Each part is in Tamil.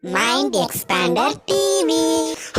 Mind Expander TV.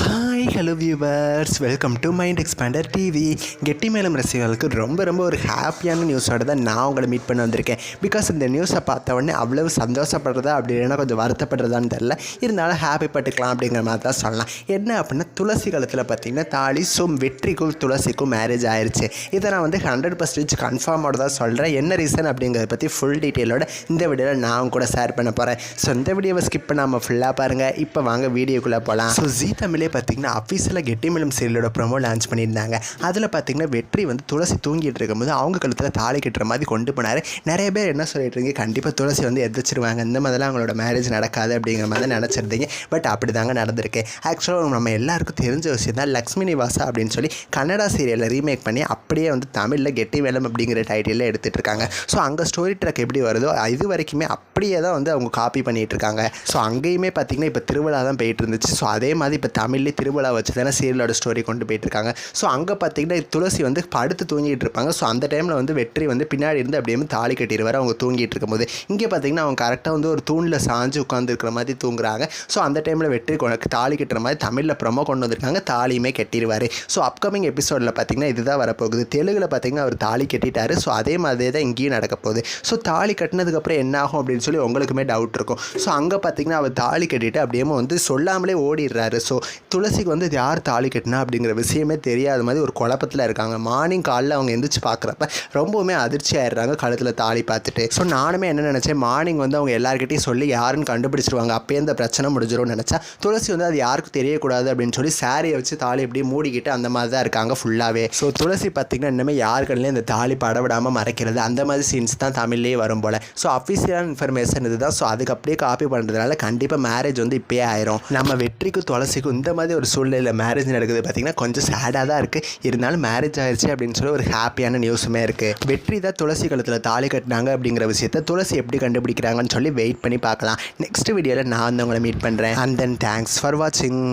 Hi hello viewers, welcome to mind expander TV. கெட்டி மேலும் ரசிகர்களுக்கு ரொம்ப ஒரு ஹாப்பியான நியூஸோட தான் நான் உங்களை மீட் பண்ண வந்திருக்கேன். பிகாஸ் இந்த நியூஸை பார்த்த உடனே அவ்வளவு சந்தோஷப்படுறதா அப்படி இல்லைன்னா கொஞ்சம் வருத்தப்படுறதான்னு தெரில, இருந்தாலும் ஹாப்பி பட்டுக்கலாம் அப்படிங்கிற மாதிரி தான் சொல்லலாம். என்ன அப்படின்னா, துளசி காலத்தில் பார்த்திங்கன்னா தாலி வெற்றிக்கும் துளசிக்கும் மேரேஜ் ஆயிடுச்சு. இதை நான் 100% கன்ஃபார்மோட தான் சொல்கிறேன். என்ன ரீசன் அப்படிங்கிறத பற்றி ஃபுல் டீட்டெயிலோட இந்த வீடியோவில் நான் கூட ஷேர் பண்ண போகிறேன். ஸோ இந்த வீடியோவை ஸ்கிப் பண்ணாமல் ஃபுல்லாக பாருங்கள். இப்போ வாங்க வீடியோக்குள்ளே போகலாம். ஸோ ஜீ தமிழே பார்த்திங்கன்னா அஃபீஷியலாக கெட்டிமேளம் சீரியலோட ப்ரோமோ லான்ச் பண்ணியிருந்தாங்க. அதில் பார்த்திங்கன்னா வெற்றி துளசி தூங்கிட்டு இருக்கும்போது அவங்க கழுத்தில் தாலி கட்டுற மாதிரி கொண்டு போனார். நிறைய பேர் என்ன சொல்லிட்டு இருக்கீங்க, கண்டிப்பாக துளசி எதிர்ச்சிருவாங்க, இந்த மாதிரிலாம் அவங்களோட மேரேஜ் நடக்காது அப்படிங்கிற மாதிரி நினச்சிருந்தீங்க. பட் அப்படி தாங்க நடந்திருக்கு. ஆக்சுவலாக நம்ம எல்லாருக்கும் தெரிஞ்ச விஷயம் தான், லக்ஷ்மி நிவாசா அப்படின்னு சொல்லி கன்னடா சீரியலில் ரீமேக் பண்ணி அப்படியே தமிழில் கெட்டிமேளம் அப்படிங்கிற டைட்டிலில் எடுத்துகிட்டு இருக்காங்க. ஸோ அங்கே ஸ்டோரி ட்ராக் எப்படி வருதோ இது வரைக்குமே அப்படியே தான் அவங்க காப்பி பண்ணிகிட்டு இருக்காங்க. ஸோ அங்கேயுமே பார்த்திங்கன்னா இப்போ திருவிழா தான் போயிட்டு இருந்துச்சு. ஸோ அதே மாதிரி இப்போ தமிழ்லேயே திருவிழா வச்சு தானே சீரியலோட ஸ்டோரி கொண்டு போயிட்டுருக்காங்க. ஸோ அங்கே பார்த்திங்கன்னா துளசி படுத்து தூங்கிட்டு இருப்பாங்க. ஸோ அந்த டைமில் வெற்றி பின்னாடி இருந்து அப்படியே தாலி கட்டிடுவார் அவங்க தூங்கிட்டு இருக்கும்போது. இங்கே பார்த்திங்கன்னா அவங்க கரெக்டாக ஒரு தூணில் சாஞ்சு உட்காந்துருக்கிற மாதிரி தூங்குறாங்க. ஸோ அந்த டைமில் வெற்றி தாலி கட்டுற மாதிரி தமிழில் ப்ரொமோ கொண்டு வந்திருக்காங்க. தாலியுமே கட்டிடுவார். ஸோ அப்கமிங் எபிசோடில் பார்த்திங்கன்னா இதுதான் வரப்போகுது. தெலுங்கில் பார்த்திங்கன்னா அவர் தாலி கட்டிட்டார். ஸோ அதே மாதிரி தான் இங்கேயும் நடக்க போகுது. ஸோ தாலி கட்டினதுக்கப்புறம் என்ன ஆகும் அப்படின்னு சொல்லி உங்களுக்குமே டவுட் இருக்கும். ஸோ அங்கே பார்த்திங்கன்னா அவர் தாலி கட்டிட்டு அப்படியே சொல்லாமலே ஓடிடுறாரு. ஸோ துளசிக்கு இது யார் தாலி கட்டினா அப்படிங்கிற விஷயமே தெரியாத மாதிரி ஒரு குழப்பத்தில் இருக்காங்க. மார்னிங் காலையில் அவங்க எந்திரிச்சு பார்க்குறப்ப ரொம்பவுமே அதிர்ச்சி ஆயிடுறாங்க கழுத்தில் தாலி பார்த்துட்டு. ஸோ நானுமே என்ன நினச்சேன், மார்னிங் அவங்க எல்லாருக்கிட்டையும் சொல்லி யாருன்னு கண்டுபிடிச்சிருவாங்க, அப்பயே இந்த பிரச்சனை முடிஞ்சிடும்னு நினச்சா, துளசி அது யாருக்கும் தெரியக்கூடாது அப்படின்னு சொல்லி சாரியை வச்சு தாலி எப்படி மூடிக்கிட்டு அந்த மாதிரி தான் இருக்காங்க ஃபுல்லாகவே. ஸோ துளசி பார்த்திங்கன்னா இன்னுமே யாருக்கள்லேயும் இந்த தாலி படவிடாமல் மறைக்கிறது அந்த மாதிரி சீன்ஸ் தான் தமிழ்லேயே வரும் போல். ஸோ அஃபிஷியலான இன்ஃபர்மேஷன் இதுதான். ஸோ அதுக்கு அப்படியே காப்பி பண்ணுறதுனால கண்டிப்பாக மேரேஜ் இப்பயே ஆயிரும். நம்ம வெற்றிக்கும் துளசிக்கும் இந்த மாதிரி ஒரு சூழ்நிலையில் மேரேஜ் நடக்குது பார்த்திங்கன்னா கொஞ்சம் சேடாக தான் இருக்குது. இருந்தாலும் மேரேஜ் ஆயிடுச்சு அப்படின்னு சொல்லி ஒரு ஹாப்பியான நியூஸுமே இருக்குது. வெற்றி தான் துளசி கழுத்தில் தாலி கட்டினாங்க அப்படிங்கிற விஷயத்தை துளசி எப்படி கண்டுபிடிக்கிறாங்கன்னு சொல்லி வெயிட் பண்ணி பார்க்கலாம். நெக்ஸ்ட் வீடியோவில் நான் உங்களை மீட் பண்ணுறேன். அண்ட் தென் தேங்க்ஸ் ஃபார் வாட்சிங்.